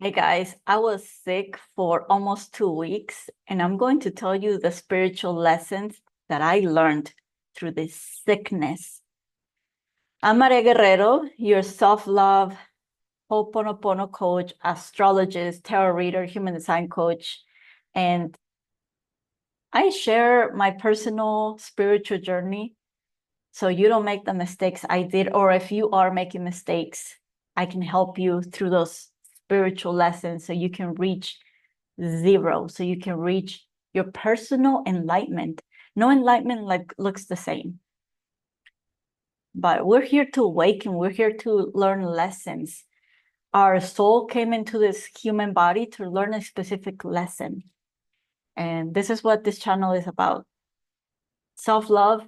Hey guys, I was sick for almost 2 weeks, and I'm going to tell you the spiritual lessons that I learned through this sickness. I'm Maria Guerrero, your self-love, Ho'oponopono coach, astrologist, tarot reader, human design coach, and I share my personal spiritual journey so you don't make the mistakes I did, or if you are making mistakes, I can help you through those spiritual lessons so you can reach zero, so you can reach your personal enlightenment. No enlightenment like looks the same, but we're here to awaken. We're here to learn lessons. Our soul came into this human body to learn a specific lesson, and this is what this channel is about. Self-love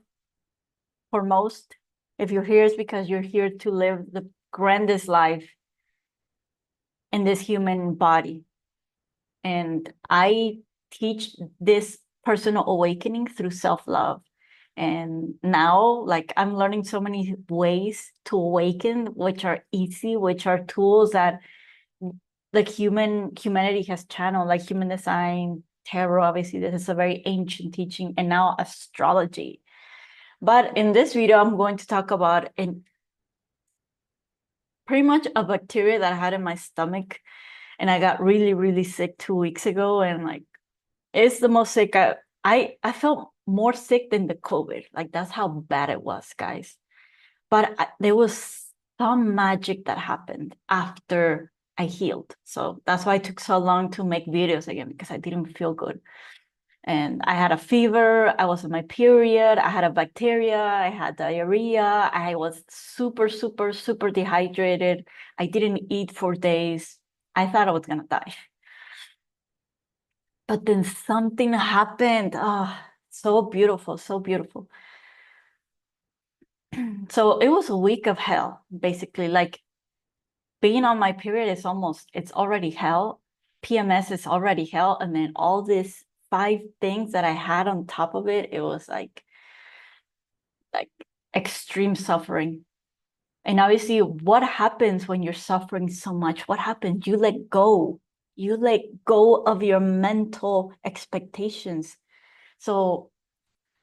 foremost. If you're here, it's because you're here to live the grandest life in this human body. And I teach this personal awakening through self-love. And now, like, I'm learning so many ways to awaken, which are easy, which are tools that like humanity has channeled, like human design, tarot. Obviously, this is a very ancient teaching, and now astrology. But in this video, I'm going to talk about pretty much a bacteria that I had in my stomach, and I got really, really sick 2 weeks ago, and like it's the most sick I felt more sick than the COVID. Like that's how bad it was, guys. But there was some magic that happened after I healed. So that's why it took so long to make videos again, because I didn't feel good. And I had a fever, I was on my period, I had a bacteria, I had diarrhea, I was super, super, super dehydrated. I didn't eat for days. I thought I was gonna die. But then something happened. Oh, so beautiful, so beautiful. So it was a week of hell, basically. Like being on my period is it's already hell. PMS is already hell. And then all these 5 things that I had on top of it, it was like extreme suffering. And obviously, what happens when you're suffering so much? What happens? You let go. You let go of your mental expectations. So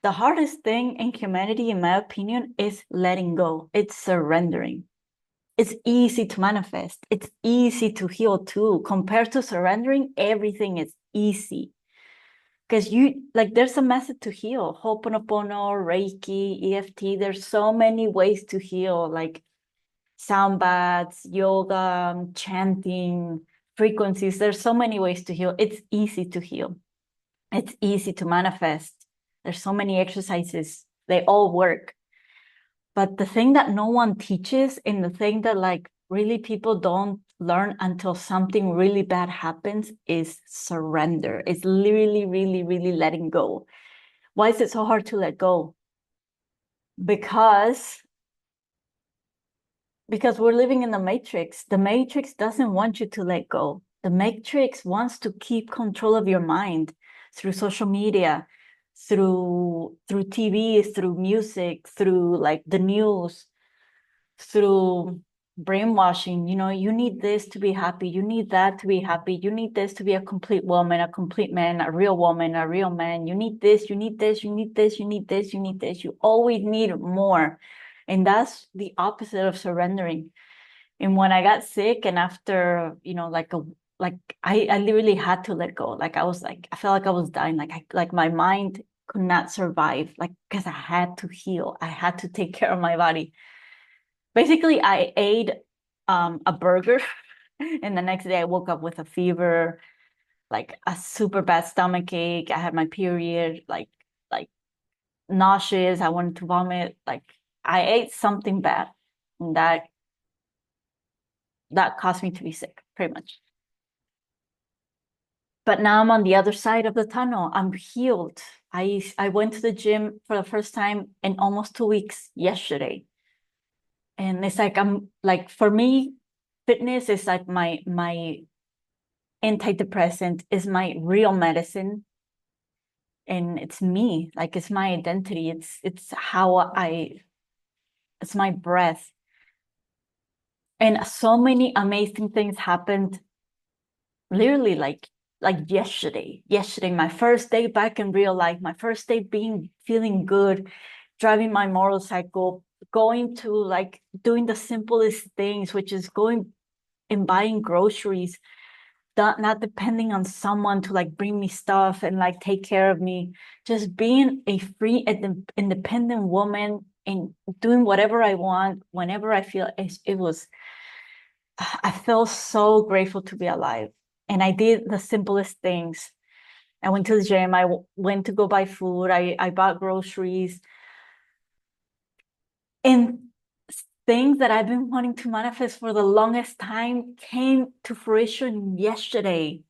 the hardest thing in humanity, in my opinion, is letting go. It's surrendering. It's easy to manifest. It's easy to heal too. Compared to surrendering, everything is easy. Because there's a method to heal. Ho'oponopono, Reiki, EFT. There's so many ways to heal, like sound baths, yoga, chanting, frequencies. There's so many ways to heal. It's easy to heal. It's easy to manifest. There's so many exercises. They all work. But the thing that no one teaches, and the thing that like really people don't learn until something really bad happens, is surrender. It's literally, really, really letting go. Why is it so hard to let go? Because we're living in the matrix. The matrix doesn't want you to let go. The matrix wants to keep control of your mind through social media, through TV, through music, through like the news, through brainwashing. You need this to be happy, you need that to be happy, you need this to be a complete woman, a complete man, a real woman, a real man. You need this, you need this, you need this, you need this, you need this. You always need more. And that's the opposite of surrendering. And when I got sick, and after I literally had to let go. Like I felt like I was dying. Like my mind could not survive, like because I had to heal, I had to take care of my body. Basically, I ate a burger, and the next day I woke up with a fever, like a super bad stomach ache. I had my period, like nauseous. I wanted to vomit. Like I ate something bad, and that caused me to be sick, pretty much. But now I'm on the other side of the tunnel. I'm healed. I went to the gym for the first time in almost 2 weeks yesterday. And it's like I'm like, for me, fitness is like my antidepressant, is my real medicine. And it's me, like it's my identity. It's my breath. And so many amazing things happened literally like yesterday, my first day back in real life, my first day feeling good, driving my motorcycle, going to like doing the simplest things, which is going and buying groceries, not depending on someone to like bring me stuff and like take care of me, just being a free and independent woman and doing whatever I want whenever I feel it was. I feel so grateful to be alive. And I did the simplest things. I went to the gym. Went to go buy food. I bought groceries. And things that I've been wanting to manifest for the longest time came to fruition yesterday.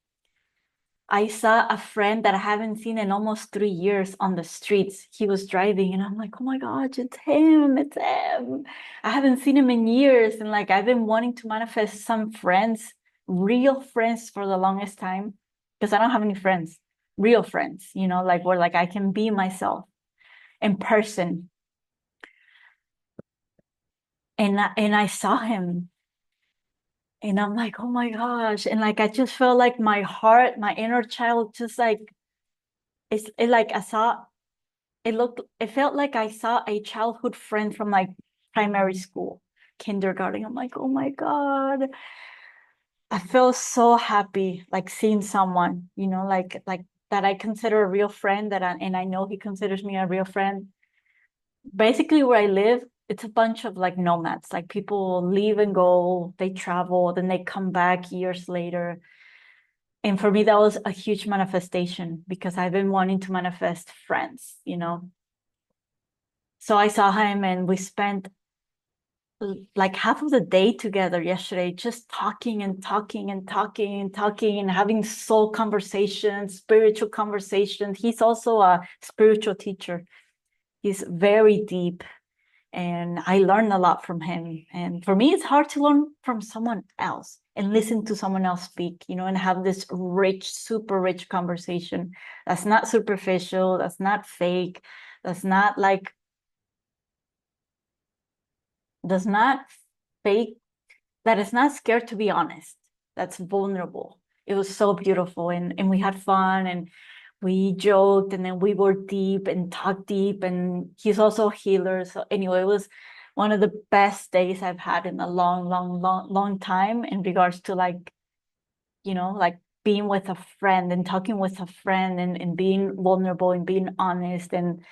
I saw a friend that I haven't seen in almost 3 years on the streets. He was driving, and I'm like, oh my gosh, it's him, it's him. I haven't seen him in years. And like, I've been wanting to manifest some friends, real friends for the longest time, because I don't have any friends, real friends, like where like I can be myself in person. And I saw him, and I'm like, oh my gosh. And like, I just felt like my heart, my inner child, just like, like I saw it felt like I saw a childhood friend from like primary school, kindergarten. I'm like, oh my God. I feel so happy like seeing someone, like that I consider a real friend and I know he considers me a real friend. Basically where I live, it's a bunch of like nomads. Like people leave and go, they travel, then they come back years later. And for me, that was a huge manifestation because I've been wanting to manifest friends. So I saw him and we spent like half of the day together yesterday, just talking and talking and talking and talking and having soul conversations, spiritual conversations. He's also a spiritual teacher. He's very deep and I learned a lot from him. And for me, it's hard to learn from someone else and listen to someone else speak, and have this rich, super rich conversation that's not superficial, that's not fake, that's not like does not fake, that is not scared to be honest, that's vulnerable. It was so beautiful, and we had fun and we joked, and then we were deep and talked deep, and he's also a healer. So anyway, it was one of the best days I've had in a long, long, long, long time in regards to like being with a friend and talking with a friend and being vulnerable and being honest. And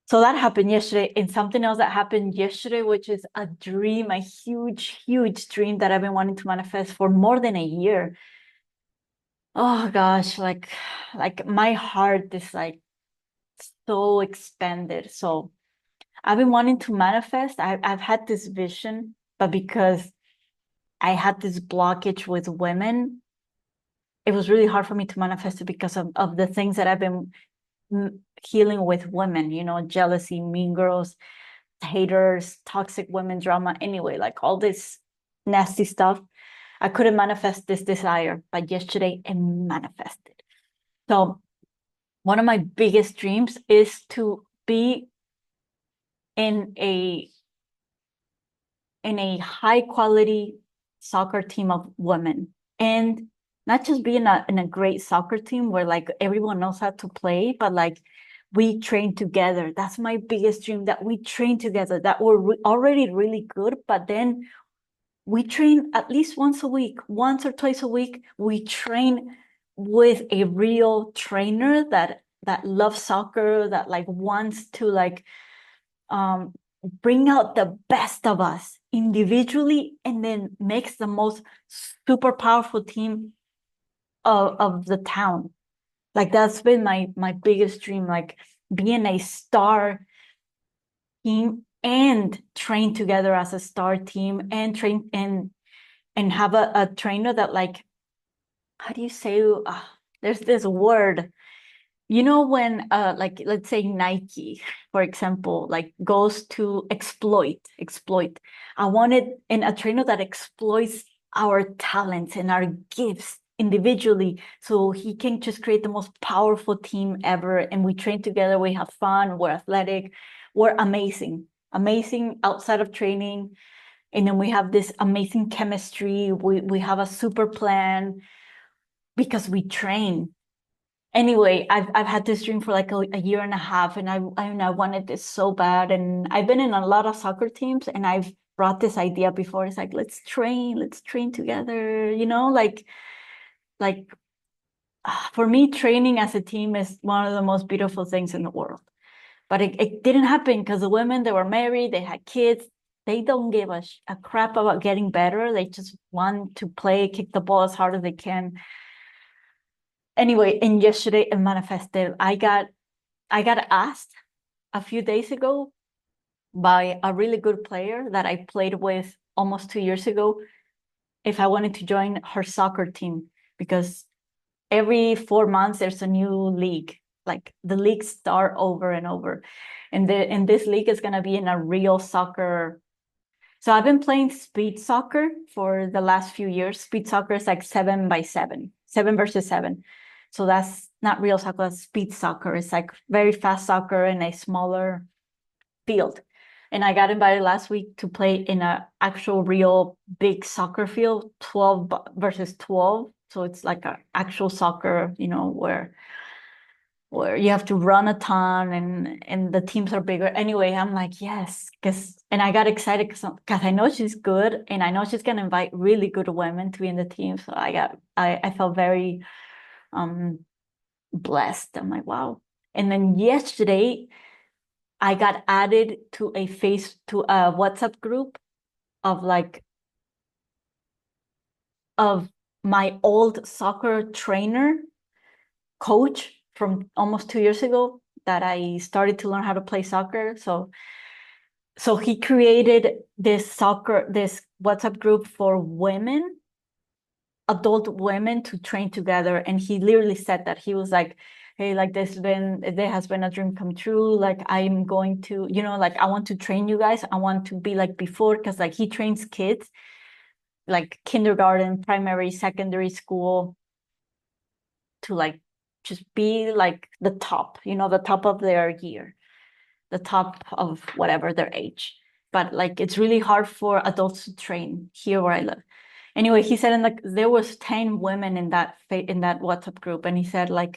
so that happened yesterday. And something else that happened yesterday, which is a dream, a huge, huge dream that I've been wanting to manifest for more than a year. Oh gosh, like my heart is like so expanded. So I've been wanting to manifest. I've had this vision, but because I had this blockage with women, it was really hard for me to manifest it because of the things that I've been healing with women, jealousy, mean girls, haters, toxic women drama, anyway, like all this nasty stuff. I couldn't manifest this desire, but yesterday it manifested. So one of my biggest dreams is to be in a high quality soccer team of women, and not just be in a great soccer team where like everyone knows how to play, but like we train together. That's my biggest dream, that we train together, that we're already really good, but then we train at least once a week, once or twice a week. We train with a real trainer that loves soccer, that like wants to like um bring out the best of us individually, and then makes the most super powerful team of the town. Like that's been my biggest dream, like being a star team and train together as a star team and train and have a trainer that like, how do you say, there's this word, when like let's say Nike, for example, like goes to exploit. I wanted a trainer that exploits our talents and our gifts individually, so he can just create the most powerful team ever. And we train together, we have fun, we're athletic, we're amazing outside of training. And then we have this amazing chemistry. We have a super plan. because we train. Anyway, I've had this dream for like a year and a half, and I wanted this so bad. And I've been in a lot of soccer teams, and I've brought this idea before. It's like, let's train together, like for me, training as a team is one of the most beautiful things in the world. But it didn't happen because the women, they were married, they had kids. They don't give a crap about getting better. They just want to play, kick the ball as hard as they can. Anyway, and yesterday it manifested. I got asked a few days ago by a really good player that I played with almost 2 years ago if I wanted to join her soccer team, because every 4 months there's a new league. Like the leagues start over and over. And this league is gonna be in a real soccer. So I've been playing speed soccer for the last few years. Speed soccer is like 7 by 7, 7 versus 7. So that's not real soccer, that's speed soccer. It's like very fast soccer in a smaller field. And I got invited last week to play in an actual real big soccer field, 12 versus 12. So it's like an actual soccer, where you have to run a ton, and the teams are bigger. Anyway, I'm like, yes, and I got excited because I know she's good, and I know she's gonna invite really good women to be in the team. So I felt very blessed. I'm like, wow. And then yesterday I got added to a WhatsApp group of my old soccer trainer coach from almost 2 years ago that I started to learn how to play soccer. So he created this WhatsApp group for women, adult women, to train together. And he literally said that. He was like, hey, like there has been a dream come true. Like I'm going to, like I want to train you guys. I want to be like before, because like he trains kids like kindergarten, primary, secondary school, to like just be like the top, the top of their year, the top of whatever their age. But like it's really hard for adults to train here where I live. Anyway, he said there was 10 women in that WhatsApp group, and he said I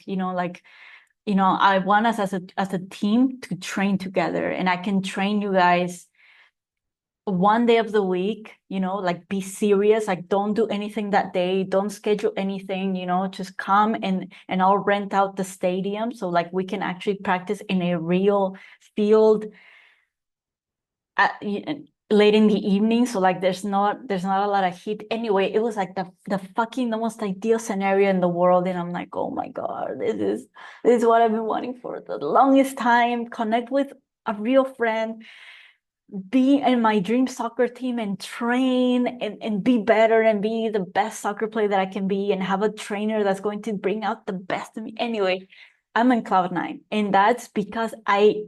want us as a team to train together, and I can train you guys one day of the week, like be serious, like don't do anything that day, don't schedule anything, just come and I'll rent out the stadium so like we can actually practice in a real field late in the evening. So like there's not a lot of heat. Anyway, it was like the most ideal scenario in the world. And I'm like, oh my God, this is what I've been wanting for the longest time. Connect with a real friend, be in my dream soccer team and train and be better and be the best soccer player that I can be, and have a trainer that's going to bring out the best of me. Anyway, I'm in cloud nine. And that's because I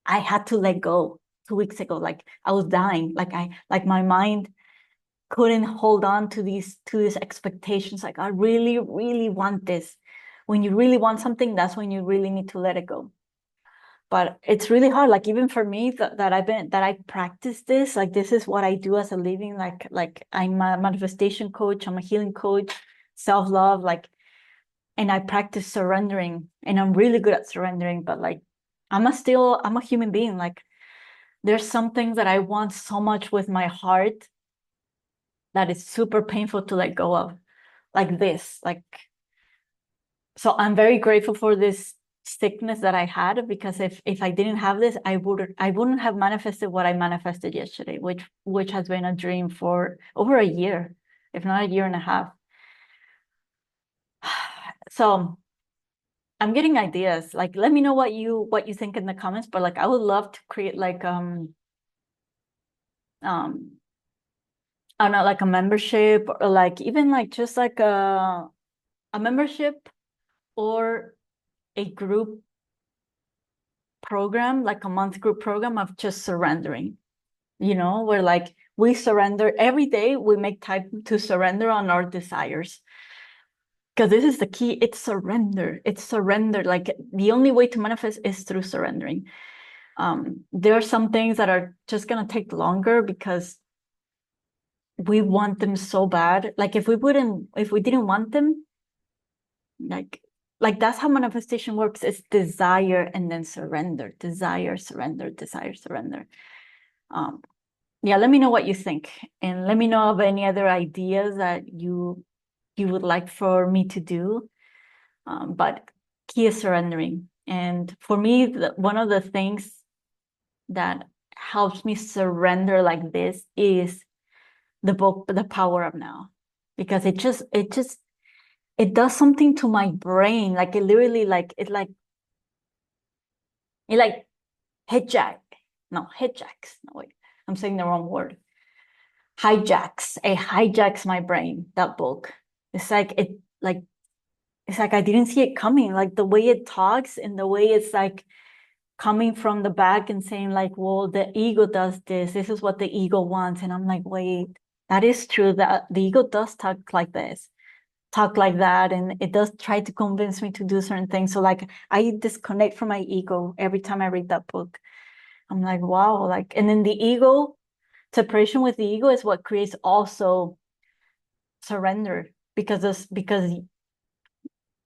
had to let go 2 weeks ago. Like I was dying. Like my mind couldn't hold on to these expectations. Like I really, really want this. When you really want something, that's when you really need to let it go. But it's really hard. Like even for me that I practice this, like this is what I do as a living. Like I'm a manifestation coach, I'm a healing coach, self-love, and I practice surrendering, and I'm really good at surrendering. But like I'm a human being. Like there's some things that I want so much with my heart that is super painful to let go of. Like this. So I'm very grateful for this sickness that I had, because if I didn't have this, I wouldn't have manifested what I manifested yesterday, which has been a dream for over a year, if not a year and a half. So I'm getting ideas. Like let me know what you think in the comments, but like I would love to create like I don't know, like a membership, or like even like just like a membership, or a group program, like a month group program of just surrendering, where like we surrender every day, we make time to surrender on our desires. Because this is the key, it's surrender. Like the only way to manifest is through surrendering. There are some things that are just gonna take longer because we want them so bad. Like if we didn't want them, Like that's how manifestation works. It's desire and then surrender, desire, surrender, desire, surrender. Yeah, let me know what you think, and let me know of any other ideas that you would like for me to do. But key is surrendering. And for me, one of the things that helps me surrender like this is the book, The Power of Now, because it does something to my brain. Like it literally, it hijacks. No, wait, I'm saying the wrong word. It hijacks my brain, that book. It's like it's like I didn't see it coming. Like the way it talks and the way it's like coming from the back and saying like, well, the ego does this. This is what the ego wants. And I'm like, wait, that is true, that the ego does talk like this, talk like that, and it does try to convince me to do certain things. So like I disconnect from my ego every time I read that book. I'm like, wow, like, and then the ego, separation with the ego is what creates also surrender, because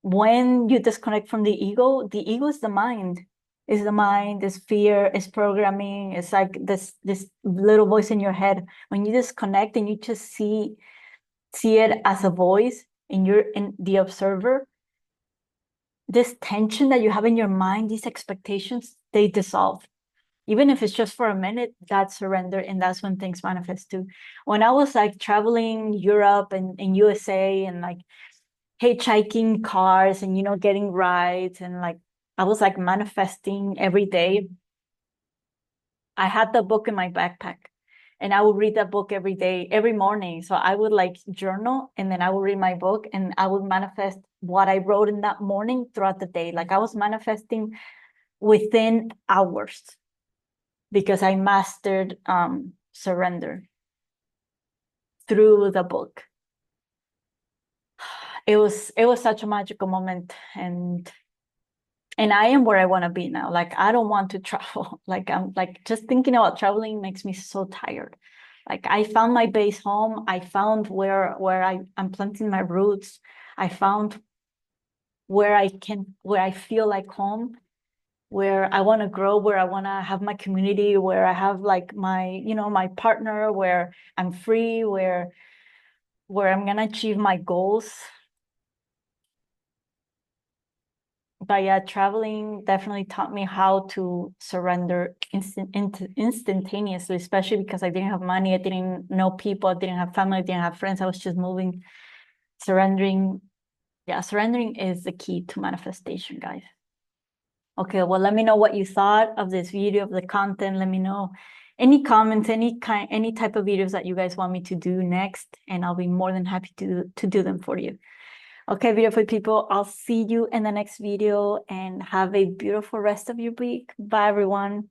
when you disconnect from the ego is the mind. Is the mind, is fear, is programming. It's like this little voice in your head. When you disconnect and you just see it as a voice and you're in the observer, this tension that you have in your mind, these expectations, they dissolve. Even if it's just for a minute, that's surrender, and that's when things manifest too. When I was like traveling Europe and USA and like hitchhiking cars and getting rides, and like I was like manifesting every day. I had the book in my backpack and I would read that book every day, every morning. So I would like journal and then I would read my book and I would manifest what I wrote in that morning throughout the day. Like I was manifesting within hours because I mastered surrender through the book. It was such a magical moment, and I am where I want to be now. Like I don't want to travel. Like I'm like just thinking about traveling makes me so tired. Like I found my base home. I found where I'm planting my roots. I found where I feel like home, where I want to grow, where I want to have my community, where I have like my partner, where I'm free, where I'm gonna achieve my goals. But yeah, traveling definitely taught me how to surrender instantaneously, especially because I didn't have money, I didn't know people, I didn't have family, I didn't have friends. I was just moving. Surrendering, yeah, surrendering is the key to manifestation, guys. Okay, well, let me know what you thought of this video, of the content. Let me know any comments, any type of videos that you guys want me to do next, and I'll be more than happy to do them for you. Okay, beautiful people, I'll see you in the next video and have a beautiful rest of your week. Bye, everyone.